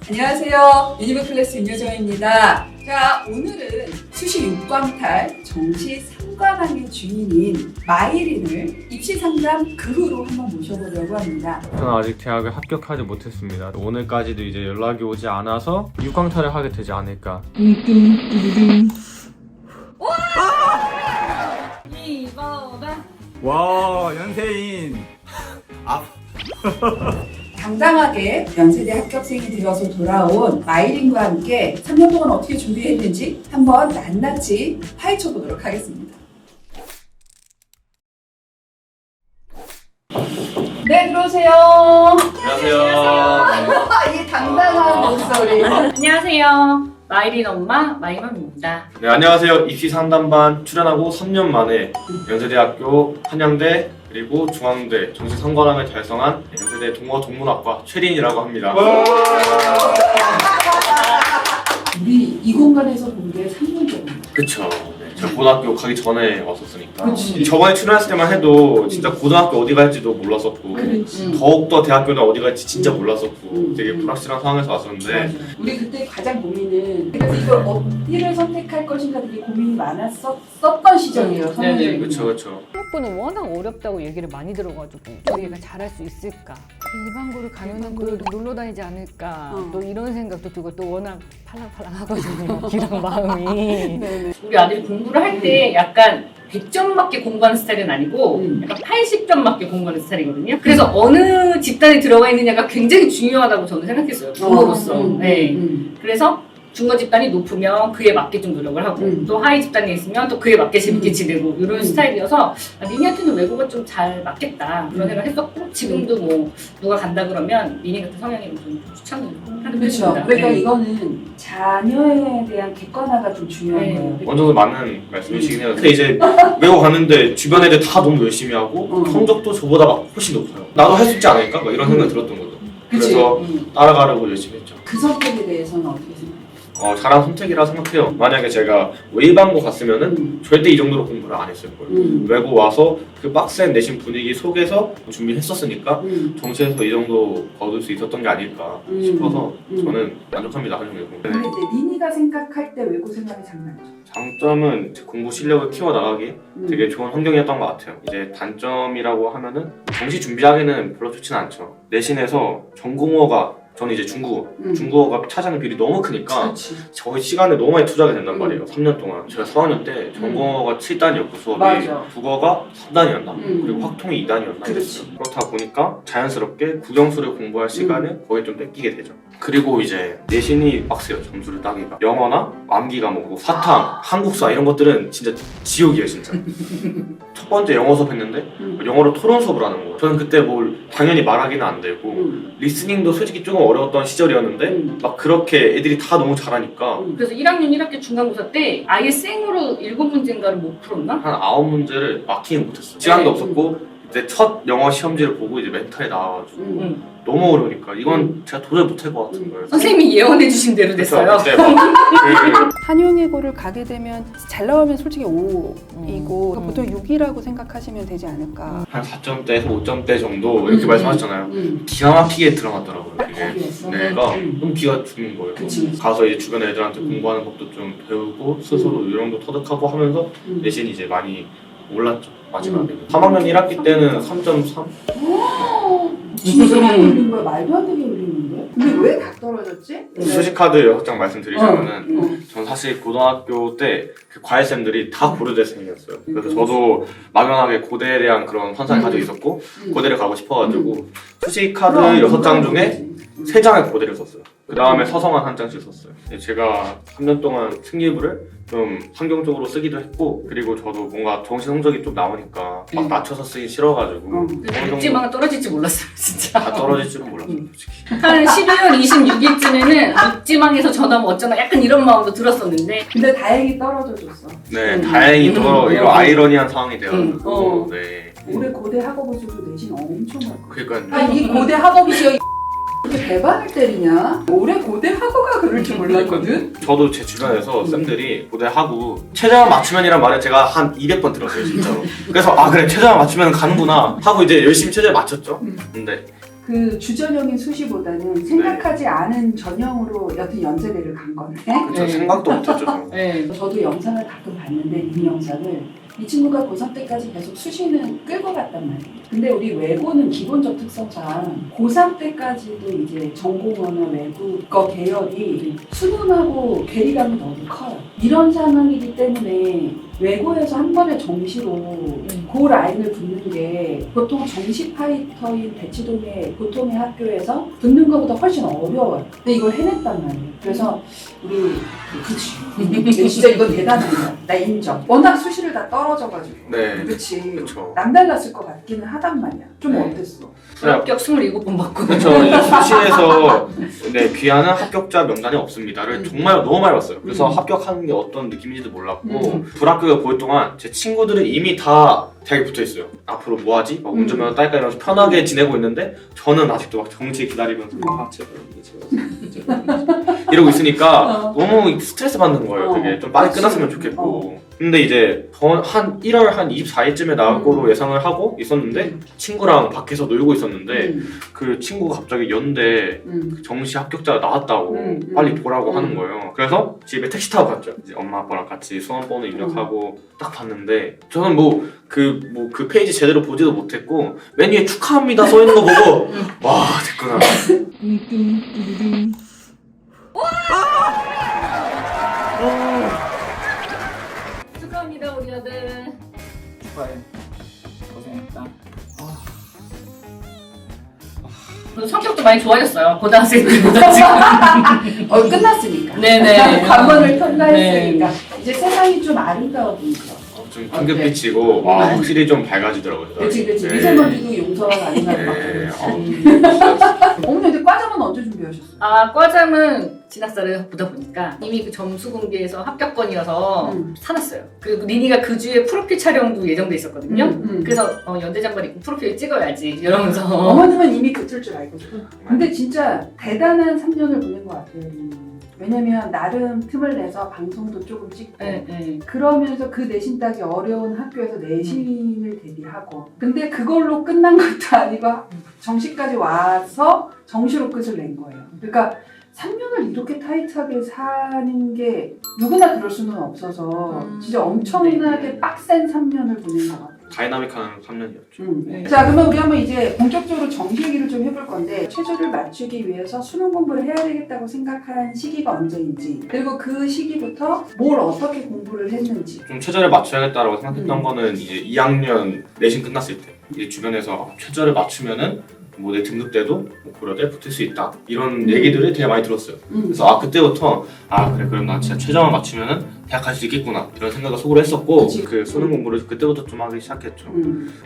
안녕하세요. 유니브 클래스 임효정입니다. 자, 오늘은 수시 6광탈 정시 3관왕의 주인인 마이린을 입시 상담 그 후로 한번 모셔보려고 합니다. 저는 아직 대학을 합격하지 못했습니다. 오늘까지도 이제 연락이 오지 않아서 6광탈을 하게 되지 않을까. 이거다. 와, 연세인. 당당하게 연세대 합격생이 되어서 돌아온 마이린과 함께 3년 동안 어떻게 준비했는지 한번 낱낱이 파헤쳐 보도록 하겠습니다. 네, 들어오세요. 안녕하세요. 이 당당한 목소리. 안녕하세요. 마이린 엄마 마이맘입니다. 네, 안녕하세요. 입시 상담반 출연하고 3년 만에 연세대학교 한양대 그리고 중앙대 정시 3관왕을 달성한 연세대 동어동문학과 최린이라고 합니다. 우리 이 공간에서 본 게 3년 전입니다. 그쵸. 네, 제가 고등학교 가기 전에 왔었으니까. 그치. 저번에 출연했을 때만 해도 진짜 고등학교 어디 갈지도 몰랐었고 그렇지. 더욱더 대학교는 어디 갈지 진짜 몰랐었고 되게 불확실한 상황에서 왔었는데 맞아. 우리 그때 가장 고민은 그래서 이걸 어디를 선택할 것인가 되게 고민이 많았었던 시절이에요. 네네. 그쵸. 학부는 워낙 어렵다고 얘기를 많이 들어가지고 저희가 잘할 수 있을까? 일반고를 가면은 그 놀러 다니지 않을까? 또 이런 생각도 들고 또 워낙 팔랑팔랑하거든요. 기랑 마음이. 네네. 우리 아들이 공부를 할 때 약간 100점 맞게 공부하는 스타일은 아니고 약간 80점 맞게 공부하는 스타일이거든요. 그래서 어느 집단에 들어가 있느냐가 굉장히 중요하다고 저는 생각했어요. 부모로서. 네. 그래서 중간 집단이 높으면 그에 맞게 좀 노력을 하고 또 하위 집단에 있으면 또 그에 맞게 재밌게 지내고 이런 스타일이어서 니니한테는 외국어 좀 잘 맞겠다 그런 생각을 했었고 지금도 뭐 누가 간다 그러면 니니 같은 성향이 좀 추천을 하는 그렇죠. 편입니다. 그러니까 네. 이거는 자녀에 대한 객관화가 좀 중요한 네. 거예요. 어느 정도 맞는 말씀이시긴 해요. 근데 이제 외국 갔는데 주변 애들 다 너무 열심히 하고 성적도 저보다 막 훨씬 높아요. 나도 할 수 있지 않을까? 막 이런 생각이 들었던 거죠. 그치? 그래서 따라가려고 열심히 했죠. 그 선택에 대해서는 어떻게 생각해요? 잘한 선택이라 생각해요. 만약에 제가 일반고 갔으면은 절대 이 정도로 공부를 안 했을 거예요. 외국 와서 그 빡센 내신 분위기 속에서 준비했었으니까 정시에서 이 정도 거둘 수 있었던 게 아닐까 싶어서 저는 만족합니다. 한중외고. 근데 이제 니니가 생각할 때 외고 생각이 장난이죠. 장점은 제 공부 실력을 키워나가기 되게 좋은 환경이었던 것 같아요. 이제 단점이라고 하면은 정시 준비하기는 별로 좋진 않죠. 내신에서 전공어가 저는 이제 중국어가 차지하는 비율이 너무 크니까 그렇지. 거의 시간을 너무 많이 투자하게 된단 말이에요. 3년 동안. 제가 4학년 때 전공어가 7단이었고 수업이 맞아. 국어가 3단이었나? 그리고 학통이 2단이었나? 그렇지. 그렇다 보니까 자연스럽게 국영수를 공부할 시간을 거의 좀 뺏기게 되죠. 그리고 이제 내신이 빡세요. 점수를 따기가. 영어나 암기 과목, 뭐 사탐, 한국사 이런 것들은 진짜 지옥이에요 진짜. 첫 번째 영어 수업 했는데 영어로 토론 수업을 하는 거예요. 저는 그때 뭘 당연히 말하기는 안 되고 리스닝도 솔직히 조금 어려웠던 시절이었는데 막 그렇게 애들이 다 너무 잘하니까 그래서 1학년 1학기 중간고사 때 아예 생으로 7문제인가를 못 풀었나? 한 9문제를 막히는 못했어요. 시간도 없었고 이제 첫 영어 시험지를 보고 이제 멘탈이 나와가지고 너무 어려우니까 이건 제가 도저히 못할 것 같은 거예요. 선생님이 예언해 주신 대로 됐어요. 그때 막 한용예고를 가게 되면 잘 나오면 솔직히 5이고 보통 6이라고 생각하시면 되지 않을까. 한 4점대에서 5점대 정도 이렇게 말씀하셨잖아요. 기가 막히게 들어맞더라고요. 그게 거기에서? 내가 너무 기가 죽는 거예요. 그치. 가서 이제 주변 애들한테 공부하는 법도 좀 배우고 스스로 요령도 터득하고 하면서 내신이 이제 많이 올랐죠. 마지막에 3학년 1학기 때는 3.3? 진짜 많이 올린 거야? 말도 안 되게 올리는데? 근데 왜 다 떨어졌지? 수시카드 6장 말씀드리자면은 전 사실 고등학교 때 그 과외쌤들이 다 고려대생이었어요. 그래서 저도 막연하게 고대에 대한 그런 환상을 가지고 있었고 고대를 가고 싶어가지고 수시카드 6장 중에 3장을 고대를 썼어요. 그 다음에 서성한 1장씩 썼어요. 제가 3년 동안 승기부를 좀 환경적으로 쓰기도 했고 그리고 저도 뭔가 정시 성적이 좀 나오니까 막 낮춰서 쓰기 싫어가지고 어느 육지망은 떨어질지 몰랐어요 진짜. 다 떨어질 줄은 몰랐어요 솔직히. 한 12월 26일쯤에는 육지망에서 전화 뭐 어쩌나 약간 이런 마음도 들었었는데 근데 다행히 떨어져줬어. 네 다행히 또 이런 아이러니한 상황이 되어가지고 네. 올해 고대 학업고시도 내신 엄청 할 거야. 그러니까 아니 이 고대 학업이시여 이렇게 대박을 때리냐? 올해 고대 학어가 그럴 줄 몰랐거든? 저도 제 주변에서 쌤들이 고대하고 최저만 맞추면이란 말을 제가 한 200번 들었어요 진짜로. 그래서 아 그래 최저만 맞추면 가는구나 하고 이제 열심히 최저를 맞췄죠. 근데 그 주전형인 수시보다는 생각하지 않은 전형으로 여튼 연세대를 간 거네. 그쵸, 생각도 못했죠. 저는. 네. 저도 영상을 가끔 봤는데 이 영상을 이 친구가 고3 때까지 계속 수시는 끌고 갔단 말이에요. 근데 우리 외고는 기본적 특성상 고3 때까지도 이제 전공어나 외국어 계열이 수능하고 괴리감이 너무 커요. 이런 상황이기 때문에 외고에서 한 번에 정시로 그 라인을 붙는 게 보통 정시 파이터인 대치동의 보통의 학교에서 붙는 것보다 훨씬 어려워요. 근데 이걸 해냈단 말이에요. 그래서 우리 그치. 진짜 이건 대단하다. 나 인정. 워낙 수시를 다 떨어져가지고. 네. 그치. 그쵸. 남달랐을 것 같기는 하단 말이야. 좀 네. 어땠어? 합격 27번 받고. 그렇죠. 이제 수시에서 네, 귀하는 합격자 명단이 없습니다를 정말 너무 많이 봤어요. 그래서 합격하는 게 어떤 느낌인지도 몰랐고 불합격을 볼 동안 제 친구들은 이미 다 대학에 붙어 있어요. 앞으로 뭐 하지? 막 운전면허 딸까 이러면서 편하게 지내고 있는데 저는 아직도 막 정시 기다리면서 아 제발 이러고 있으니까 너무 스트레스 받는 거예요. 되게 좀 빨리 끝났으면 좋겠고. 근데 이제 한 1월 한 24일쯤에 나올 거로 예상을 하고 있었는데 친구랑 밖에서 놀고 있었는데 그 친구가 갑자기 연대 그 정시 합격자가 나왔다고 빨리 보라고 하는 거예요. 그래서 집에 택시 타고 갔죠. 이제 엄마 아빠랑 같이 수험번호 입력하고 딱 봤는데 저는 그 페이지 제대로 보지도 못했고 메뉴에 축하합니다 써 있는 거 보고 와 됐구나. 축하합니다 우리 아들. 축하해. 고생했다. 성격도 많이 좋아졌어요. 고등학생 때보다 지금. 끝났으니까. 네네. 관문을 통과했으니까. 이제 세상이 좀 아름다워지죠. 좀 핑크빛이고 와 확실히 좀 밝아지더라고요. 그치. 네. 미세먼지도 용서가 가능할 것 네. 같고. 어머니 근데 과정은 언제 준비하셨어요? 아, 과잠은 진학사를 보다 보니까 이미 그 점수 공개에서 합격권이어서 사놨어요. 그리고 니니가 그 주에 프로필 촬영도 예정돼 있었거든요. 그래서 연대 잠바를 입고 프로필 찍어야지 이러면서. 어머님은 이미 그럴 줄 알거든. 근데 진짜 대단한 3년을 보낸 것 같아요. 왜냐면 나름 틈을 내서 방송도 조금 찍고 네. 그러면서 그 내신 따기 어려운 학교에서 내신을 대비하고 근데 그걸로 끝난 것도 아니고 정시까지 와서 정시로 끝을 낸 거예요. 그러니까 3년을 이렇게 타이트하게 사는 게 누구나 그럴 수는 없어서 진짜 엄청나게 빡센 3년을 보낸 것 같아요. 다이나믹한 3년이었죠. 자 그러면 우리 한번 이제 본격적으로 정시 얘기를 좀 해볼 건데 최저를 맞추기 위해서 수능 공부를 해야 되겠다고 생각한 시기가 언제인지 그리고 그 시기부터 뭘 어떻게 공부를 했는지 좀 최저를 맞춰야겠다라고 생각했던 거는 이제 2학년 내신 끝났을 때 이제 주변에서 최저를 맞추면은 뭐 내 등급 때도 뭐 고려대에 붙을 수 있다 이런 얘기들을 되게 많이 들었어요. 그래서 그때부터 그래 그럼 나 진짜 최저만 맞추면은 대학 갈 수 있겠구나 이런 생각을 속으로 했었고 그치. 그 수능 공부를 그때부터 좀 하기 시작했죠.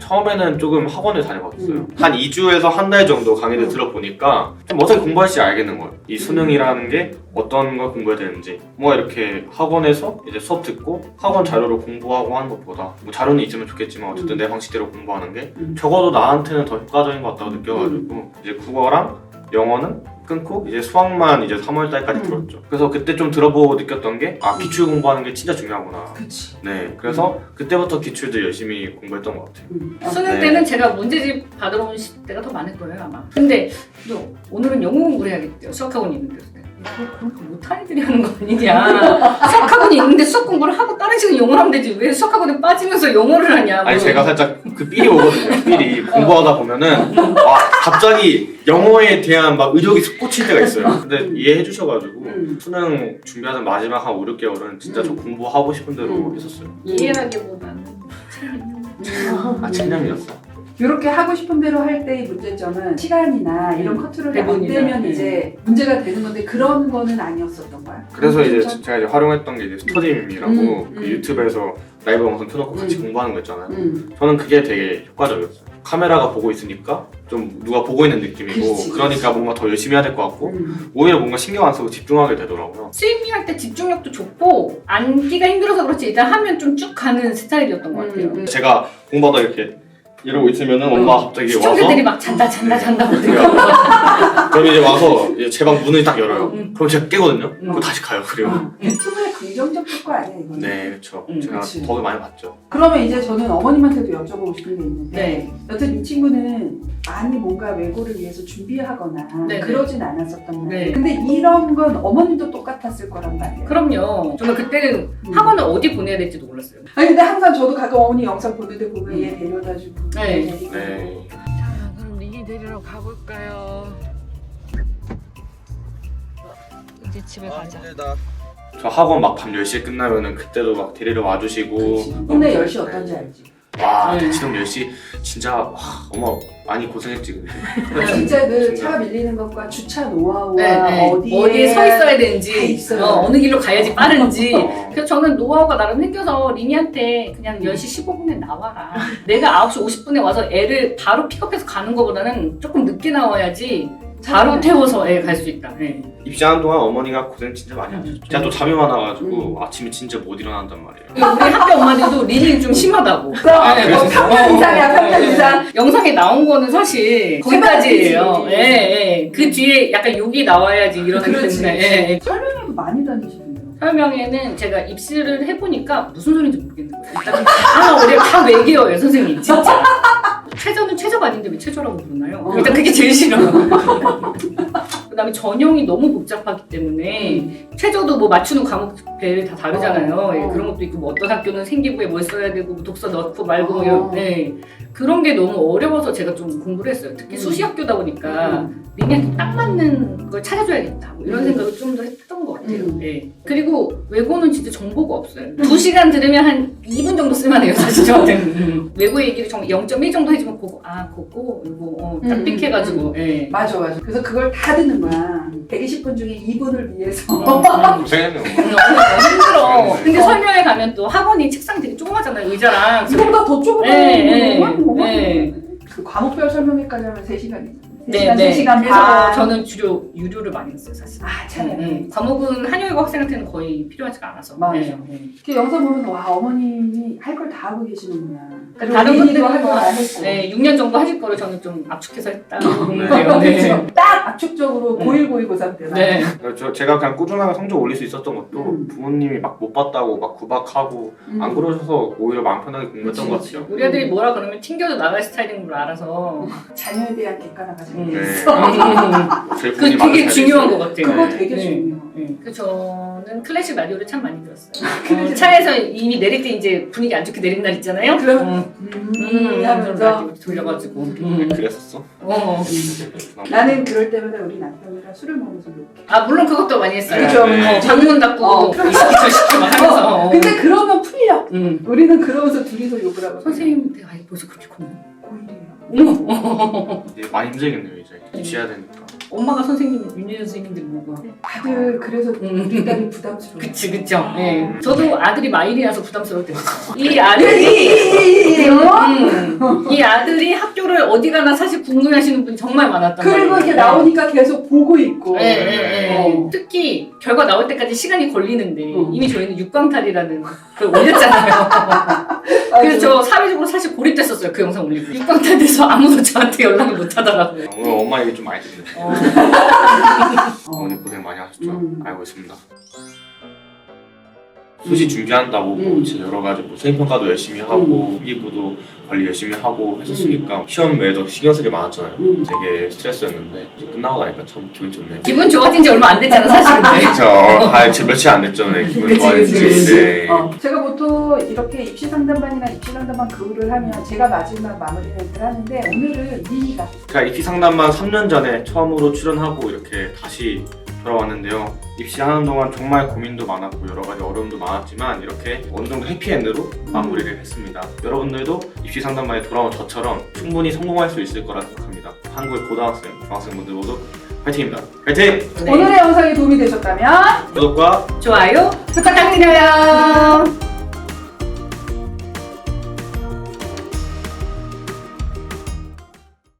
처음에는 조금 학원을 다녀봤어요. 한 2주에서 한 달 정도 강의를 들어보니까 좀 어떻게 공부할지 알겠는 거예요. 이 수능이라는 게 어떤 걸 공부해야 되는지 뭐 이렇게 학원에서 이제 수업 듣고 학원 자료를 공부하고 하는 것보다 뭐 자료는 있으면 좋겠지만 어쨌든 내 방식대로 공부하는 게 적어도 나한테는 더 효과적인 것 같다고 느껴가지고 이제 국어랑 영어는 끊고 이제 수학만 이제 3월달까지 들었죠. 그래서 그때 좀 들어보고 느꼈던 게 기출 공부하는 게 진짜 중요하구나. 그치. 네, 그래서 그때부터 기출도 열심히 공부했던 것 같아요. 수능 네. 때는 제가 문제집 받으러 온 때가 더 많을 거예요 아마. 근데 또 오늘은 영어 공부를 해야겠대요. 수학학원이 있는데. 그런 거 못하는 애들이 하는 거 아니냐. 수학학원이 있는데 수학 공부를 하고 다른 시간 영어를 하면 되지 왜 수학학원에 빠지면서 영어를 하냐고. 아니 제가 살짝 그 삘이 오거든요. 삘이 공부하다 보면은 갑자기 영어에 대한 막 의욕이 솟구칠 때가 있어요. 근데 이해해 주셔가지고 수능 준비하는 마지막 한 5, 6개월은 진짜 저 공부하고 싶은 대로 했었어요. 이해하기보다는 체념이었어. 이렇게 하고 싶은 대로 할 때의 문제점은 시간이나 이런 컨트롤이 안 대본이나, 되면 네. 이제 문제가 되는 건데 그런 거는 아니었었던 거야? 그래서 이제 진짜? 제가 이제 활용했던 게 이제 스터디임이라고 그 유튜브에서 라이브 영상 켜놓고 같이 공부하는 거 있잖아요. 저는 그게 되게 효과적이었어요. 카메라가 보고 있으니까 좀 누가 보고 있는 느낌이고 그치. 그러니까 뭔가 더 열심히 해야 될 것 같고 오히려 뭔가 신경 안 쓰고 집중하게 되더라고요. 스위밍 할 때 집중력도 좋고 앉기가 힘들어서 그렇지 일단 하면 좀 쭉 가는 스타일이었던 것 같아요. 제가 공부하다 이렇게 이러고 있으면은 엄마가 갑자기 와서 시청자들이 막 잔다 보더라고요. 그럼 이제 와서 이제 제 방 문을 딱 열어요. 그럼 제가 깨거든요. 그럼 다시 가요. 그리고 유튜브에 긍정적 효과 아니야 이거는. 네, 그렇죠. 제가 그치. 덕을 많이 봤죠. 그러면 이제 저는 어머님한테도 여쭤보고 싶은 게 있는데 네. 여튼 이 친구는 많이 뭔가 외고를 위해서 준비하거나 네, 그러진 않았었단 말이에요. 네. 근데 이런 건 어머님도 똑같았을 거란 말이에요. 그럼요. 정말 그때는 학원을 어디 보내야 될지도 몰랐어요. 아니 근데 항상 저도 가끔 어머니 영상 보는데 보면 얘 데려다주고 네. 얘 데리고 네. 자, 그럼 리기 데리러 가볼까요? 이제 집에 가자. 저 학원 막 밤 10시에 끝나면은 그때도 막 데리러 와주시고. 근데 10시 어떤지 알지? 와, 네. 대치동 10시 진짜 와, 엄마 많이 고생했지 근데. 진짜 그 진짜. 차 밀리는 것과 주차 노하우와 네. 어디에 서 있어야 다 되는지, 있어요. 어느 길로 가야지 빠른지. 어. 그래서 저는 노하우가 나름 생겨서 리니한테 그냥 10시 15분에 나와라. 내가 9시 50분에 와서 애를 바로 픽업해서 가는 것보다는 조금 늦게 나와야지 바로 태워서 애 갈 수 있다. 네. 입시하는 동안 어머니가 고생 진짜 많이 하셨죠. 제가 또 잠이 많아가지고 아침에 진짜 못 일어난단 말이에요. 우리 학교 엄마들도 리니 좀 심하다고. 그럼 네, 그래서- 3년 이상이야 3년 이상. 영상에 나온 거는 사실 거기까지예요. 그치. 예, 예. 그 뒤에 약간 욕이 나와야지 이러기 그렇지. 때문에. 예, 예. 설명회도 많이 다니시던데요. 설명회는 제가 입시를 해보니까 무슨 소리인지 모르겠는 거예요. 일단 다 외계어예요, 선생님. 진짜. 최저는 최저가 아닌데 왜 최저라고 부르나요? 일단 그게 제일 싫어요. 그다음에 전형이 너무 복잡하기 때문에 최저도 뭐 맞추는 과목별 다 다르잖아요. 예, 그런 것도 있고 뭐 어떤 학교는 생기부에 뭘 써야 되고 뭐 독서 넣고 말고 뭐 이런 예. 그런 게 너무 어려워서 제가 좀 공부를 했어요. 특히 수시 학교다 보니까 리니한테 딱 맞는 걸 찾아줘야겠다 뭐 이런 생각을 좀 더 했던 것 같아요. 예. 그리고 외고는 진짜 정보가 없어요. 2시간 들으면 한 2분 정도 쓸만해요, 사실 저한테는. 외고 얘기를 정말 0.1 정도 해주면 그거 이거 딱 픽해가지고 예. 맞아. 그래서 그걸 다 듣는 거야. 120분 중에 2분을 위해서. 고생했네요. 너무 힘들어. 네. 근데 설명회 가면 또 학원이 책상이 되게 조그마잖아요, 의자랑. 이거보다 더 조금 네, 네. 그 과목별 설명회까지 하면 3시간이죠. 3시간, 네, 네. 3시간 그래서 반. 저는 주로 유료를 많이 했어요, 사실. 아, 참. 과목은 한여외고 학생한테는 거의 필요하지가 않아서. 맞아. 네, 네. 그 영상 보면 와 어머님이 할 걸 다 하고 계시는구나. 그리고 다른 리니도 분들은 할 걸 다 뭐, 했고. 네, 6년 정도 하실 거를 저는 좀 압축해서 했다. 그렇죠. 딱 압축적으로 네. 고1, 고2, 고3 때만. 네. 제가 그냥 꾸준하게 성적 올릴 수 있었던 것도 부모님이 막 못 봤다고 막 구박하고 안 그러셔서 오히려 마음 편하게 공부했던 것 그치, 같아요. 우리 아들이 뭐라 그러면 튕겨도 나갈 스타일인 걸 알아서. 자녀에 대한 객관화가 잘 음. 돼 네. 있어. 저희 그 부모님 말을 되게 잘 중요한 들으세요. 것 같아요. 그거 네. 되게 네. 중요해. 그 저는 클래식 라디오를 참 많이 들었어요. 클래식 차에서 이미 내릴 때 이제 분위기 안 좋게 내린 날 있잖아요. 그럼 하면서 라디오 돌려가지고. 그랬었어? 나는 그럴 때마다 우리 남편이랑 술을 먹으면서 욕해. 아 물론 그것도 많이 했어요. 그쵸. 네. 방문 닫고 이시키죠 시키고 막 하면서. 근데 그러면 풀려. 음. 우리는 그러면서 둘이서 욕을 하고. 선생님 내가 벌써 그렇게 컸네. 고1이에요. 어머. 이제 많이 힘들겠네요 이제 입시해야 되니까. 엄마가 선생님이 윤여정 선생님들 뭐고. 다들 그래서 우리 딸이 부담스러워. 그치 그쵸. 네. 저도 아들이 마일이라서 부담스러울 때 있어요. 이 아들이 이 아들이 학교를 어디 가나 사실 궁금해하시는 분이 정말 많았단 말이에요. 그리고 이렇게 나오니까 계속 보고 있고. 네, 네, 네. 어. 특히 결과 나올 때까지 시간이 걸리는데 어. 이미 저희는 육광탈이라는 걸 올렸잖아요. 그래서 저 사회적으로 사실 고립됐었어요. 그 영상 올리고. 육광탈 돼서 아무도 저한테 연락을 못 하더라고요. 오늘 엄마 얘기 좀 많이 듣네요. 어머니 고생 많이 하셨죠? 알고 있습니다. 수시 준비한다고 뭐 여러 가지 뭐 수행평가도 열심히 하고 필기구도 관리 열심히 하고 했었으니까 시험 외에도 신경 쓸 게 많았잖아요. 되게 스트레스였는데 이제 끝나고 나니까 참 기분 좋네요. 기분 좋아진 지 얼마 안 됐잖아 사실은. 그쵸. 지금 며칠 안 됐죠. 네. 기분 좋아지는데. 제가 보통 이렇게 입시 상담반이나 입시 상담반 그룹을 하면 제가 마지막 마무리 멘트를 하는데 오늘은 리니가 제가 입시 상담만 3년 전에 처음으로 출연하고 이렇게 다시 돌아왔는데요. 입시하는 동안 정말 고민도 많았고 여러 가지 어려움도 많았지만 이렇게 어느 정도 해피엔드로 마무리를 했습니다. 여러분들도 입시 상담반에 돌아온 저처럼 충분히 성공할 수 있을 거라 생각합니다. 한국의 고등학생, 중학생분들 모두 화이팅입니다. 화이팅! 네. 오늘의 영상이 도움이 되셨다면 구독과 좋아요 부탁드려요.